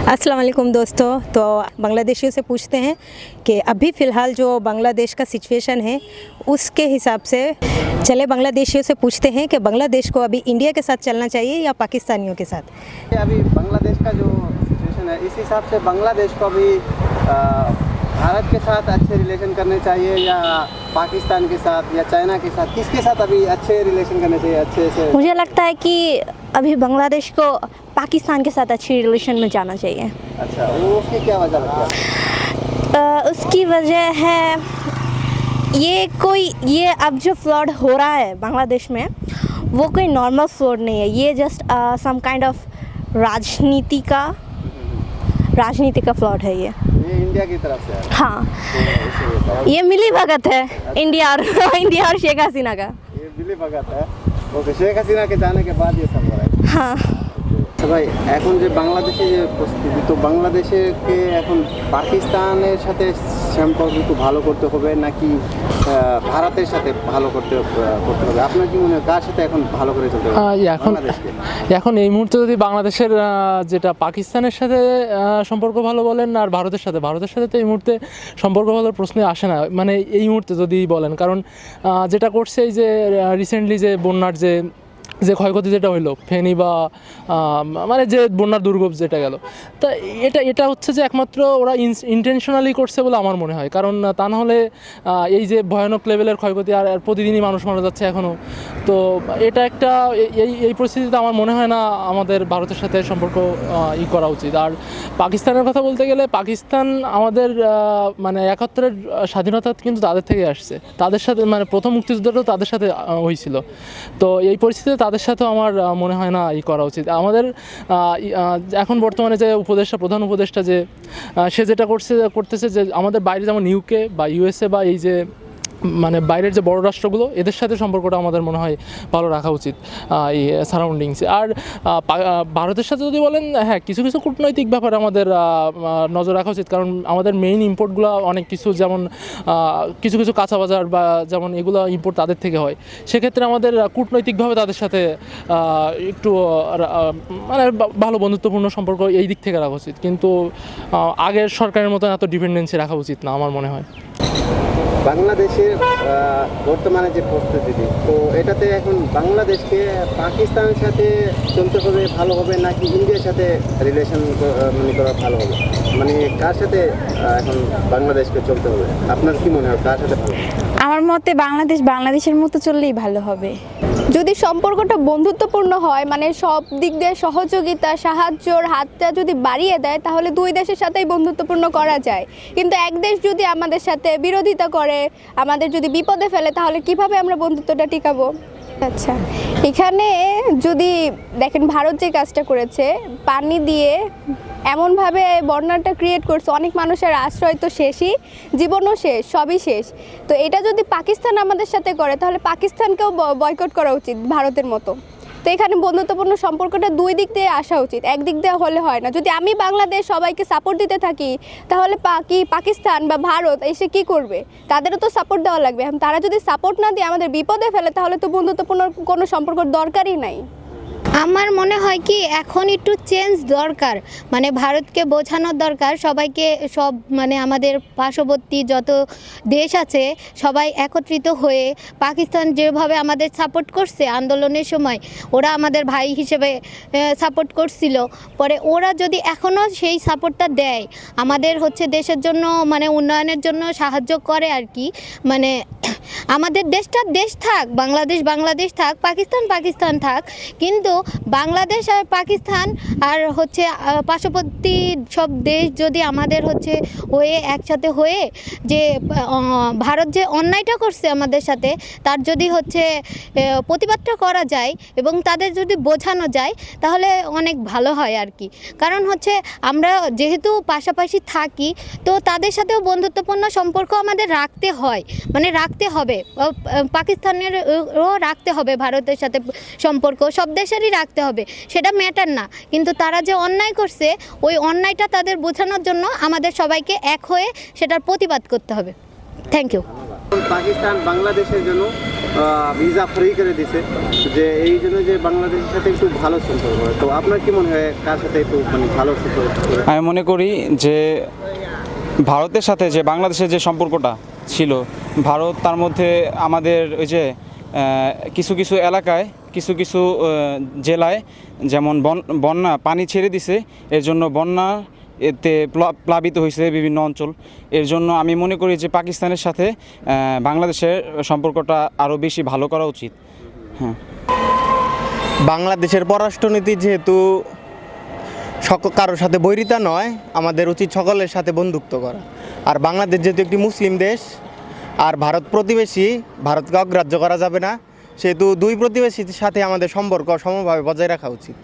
अस्सलाम वालेकुम दोस्तों। तो बांग्लादेशियों से पूछते हैं कि अभी फ़िलहाल जो बांग्लादेश का सिचुएशन है उसके हिसाब से चले बांग्लादेशियों से पूछते हैं कि बांग्लादेश को अभी इंडिया के साथ चलना चाहिए या पाकिस्तानियों के साथ। अभी बांग्लादेश का जो सिचुएशन है इस हिसाब से बांग्लादेश को अभी भारत के साथ अच्छे रिलेशन करने चाहिए या पाकिस्तान के साथ या चाइना के साथ, किसके साथ अभी अच्छे रिलेशन करने चाहिए अच्छे से? मुझे लगता है कि अभी बांग्लादेश को पाकिस्तान के साथ अच्छी रिलेशन में जाना चाहिए। अच्छा, वो उसकी क्या वजह लगती है? उसकी वजह है ये अब जो फ्लड हो रहा है बांग्लादेश में वो कोई नॉर्मल फ्लड नहीं है, ये जस्ट सम काइंड ऑफ राजनीति का फ्लड है। ये इंडिया की तरफ से है। हाँ, तो ये मिली भगत है इंडिया और शेख हसीना का। ये मिली भगत है। ओके, शेख हसीना के जाने के बाद ये सब हो रहा है। हाँ। আচ্ছা ভাই, এখন যে বাংলাদেশে যে প্রস্তুতি, তো বাংলাদেশকে এখন পাকিস্তানের সাথে সম্পর্ক একটু ভালো করতে হবে নাকি ভারতের সাথে ভালো করতে হবে? আপনার কি মনে হয় কার সাথে এখন ভালো করে চলতে হবে বাংলাদেশকে? এখন এই মুহূর্তে যদি বাংলাদেশের যেটা পাকিস্তানের সাথে সম্পর্ক ভালো বলেন আর ভারতের সাথে তো এই মুহূর্তে সম্পর্ক ভালোর প্রশ্নে আসে না, মানে এই মুহূর্তে যদি বলেন, কারণ যেটা করছে এই যে রিসেন্টলি যে বন্যার যে ক্ষয়ক্ষতি যেটা হইলো ফেনী বা মানে যে বন্যার দুর্ভোগ যেটা গেল, তা এটা হচ্ছে যে একমাত্র ওরা ইন্টেনশনালি করছে বলে আমার মনে হয়। কারণ তা না হলে এই যে ভয়ানক লেভেলের ক্ষয়ক্ষতি আর প্রতিদিনই মানুষ মারা যাচ্ছে এখনও, তো এটা একটা এই পরিস্থিতিতে আমার মনে হয় না আমাদের ভারতের সাথে সম্পর্ক করা উচিত। আর পাকিস্তানের কথা বলতে গেলে পাকিস্তান আমাদের মানে ৭১-এর স্বাধীনতা কিন্তু তাদের থেকে আসছে, তাদের সাথে মানে প্রথম মুক্তিযুদ্ধটাও তাদের সাথে হয়েছিল। তো এই পরিস্থিতিতে তাদের সাথেও আমার মনে হয় না করা উচিত। আমাদের এখন বর্তমানে যে প্রধান উপদেষ্টা যে সে যেটা করতেছে যে আমাদের বাইরে যেমন ইউকে বা ইউএসএ বা এই যে মানে বাইরের যে বড় রাষ্ট্রগুলো এদের সাথে সম্পর্কটা আমাদের মনে হয় ভালো রাখা উচিত এই সারাউন্ডিংসে। আর ভারতের সাথে যদি বলেন, হ্যাঁ, কিছু কূটনৈতিক ব্যাপারে আমাদের নজর রাখা উচিত, কারণ আমাদের মেইন ইম্পোর্টগুলো অনেক কিছু, যেমন কিছু কাঁচা বাজার বা যেমন এগুলো ইম্পোর্ট তাদের থেকে হয়, সেক্ষেত্রে আমাদের কূটনৈতিকভাবে তাদের সাথে একটু মানে ভালো বন্ধুত্বপূর্ণ সম্পর্ক এই দিক থেকে রাখা উচিত, কিন্তু আগের সরকারের মতন এত ডিপেন্ডেন্সি রাখা উচিত না আমার মনে হয়। বাংলাদেশের বর্তমানে যে প্রস্তুতি, তো এটাতে এখন বাংলাদেশকে পাকিস্তানের সাথে চলতে হবে ভালো হবে নাকি ইন্ডিয়ার সাথে রিলেশন মানে করা ভালো হবে, মানে কার সাথে এখন বাংলাদেশকে চলতে হবে? আপনার কি মনে হয় কার সাথে ভালো হবে? আমার মতে বাংলাদেশের মতো চললেই ভালো হবে। যদি সম্পর্কটা বন্ধুত্বপূর্ণ হয়, মানে সব দিক দিয়ে সহযোগিতা সাহায্যর হাতটা যদি বাড়িয়ে দেয়, তাহলে দুই দেশের সাথেই বন্ধুত্বপূর্ণ করা যায়। কিন্তু এক দেশ যদি আমাদের সাথে বিরোধিতা করে, আমাদের যদি বিপদে ফেলে, তাহলে কিভাবে আমরা বন্ধুত্বটা টিকাবো? আচ্ছা, এখানে যদি দেখেন ভারত যে কাজটা করেছে, পানি দিয়ে এমনভাবে বন্যাটা ক্রিয়েট করছে, অনেক মানুষের আশ্রয় তো শেষই, জীবনও শেষ, সবই শেষ। তো এটা যদি পাকিস্তান আমাদের সাথে করে, তাহলে পাকিস্তানকেও বয়কট করা উচিত ভারতের মতো। তো এখানে বন্ধুত্বপূর্ণ সম্পর্কটা দুই দিক দিয়ে আসা উচিত, একদিক দিয়ে হলে হয় না। যদি আমি বাংলাদেশ সবাইকে সাপোর্ট দিতে থাকি, তাহলে পাকিস্তান বা ভারত এসে কি করবে? তাদেরও তো সাপোর্ট দেওয়া লাগবে। এখন তারা যদি সাপোর্ট না দিয়ে আমাদের বিপদে ফেলে, তাহলে তো বন্ধুত্বপূর্ণ কোনো সম্পর্ক দরকারই নাই। আমার মনে হয় কি এখন একটু চেঞ্জ দরকার, মানে ভারতকে বোঝানোর দরকার সবাইকে, সব মানে আমাদের পার্শ্ববর্তী যত দেশ আছে সবাই একত্রিত হয়ে, পাকিস্তান যেভাবে আমাদের সাপোর্ট করছে আন্দোলনের সময়, ওরা আমাদের ভাই হিসেবে সাপোর্ট করছিল, পরে ওরা যদি এখনও সেই সাপোর্টটা দেয়, আমাদের হচ্ছে দেশের জন্য মানে উন্নয়নের জন্য সাহায্য করে আর কি, মানে আমাদের দেশটা দেশ থাক, বাংলাদেশ থাক, পাকিস্তান থাক, কিন্তু বাংলাদেশ আর পাকিস্তান আর হচ্ছে পার্শ্ববর্তী সব দেশ যদি আমাদের হচ্ছে হয়ে একসাথে হয়ে যে ভারত যে অন্যায়টা করছে আমাদের সাথে, তার যদি হচ্ছে প্রতিবাদটা করা যায় এবং তাদের যদি বোঝানো যায়, তাহলে অনেক ভালো হয় আর কি। কারণ হচ্ছে আমরা যেহেতু পাশাপাশি থাকি, তো তাদের সাথেও বন্ধুত্বপূর্ণ সম্পর্ক আমাদের রাখতে হয়, মানে রাখতে হবে, পাকিস্তানেরও রাখতে হবে, ভারতের সাথে সম্পর্ক সব দেশেরই রাখতে হবে, সেটা ম্যাটার না। কিন্তু তারা যে অন্যায় করছে, ওই অন্যায়টা তাদের বোঝানোর জন্য আমাদের সবাইকে এক হয়ে সেটার প্রতিবাদ করতে হবে। Thank you. পাকিস্তান বাংলাদেশের জন্য ভিসা ফ্রি করে দিছে, যে এই জন্য যে বাংলাদেশের সাথে একটু ভালো সম্পর্ক হয়। তো আপনার কি মনে হয় কার সাথে একটু মানে ভালো সম্পর্ক? আমি মনে করি যে ভারতের সাথে যে বাংলাদেশের যে সম্পর্কটা ছিল, ভারত তার মধ্যে আমাদের ওই যে কিছু কিছু এলাকায় কিছু কিছু জেলায় যেমন বন্যা পানি ছেড়ে দিছে, এর জন্য বন্যা এতে প্লাবিত হয়েছে বিভিন্ন অঞ্চল। এর জন্য আমি মনে করি যে পাকিস্তানের সাথে বাংলাদেশের সম্পর্কটা আরও বেশি ভালো করা উচিত। হ্যাঁ, বাংলাদেশের পররাষ্ট্রনীতি যেহেতু কারোর সাথে বৈরিতা নয়, আমাদের উচিত সকলের সাথে বন্ধুত্ব করা। আর বাংলাদেশ যেহেতু একটি মুসলিম দেশ আর ভারত প্রতিবেশী, ভারতকে অগ্রাহ্য করা যাবে না, সেহেতু দুই প্রতিবেশীর সাথে আমাদের সম্পর্ক সমভাবে বজায় রাখা উচিত।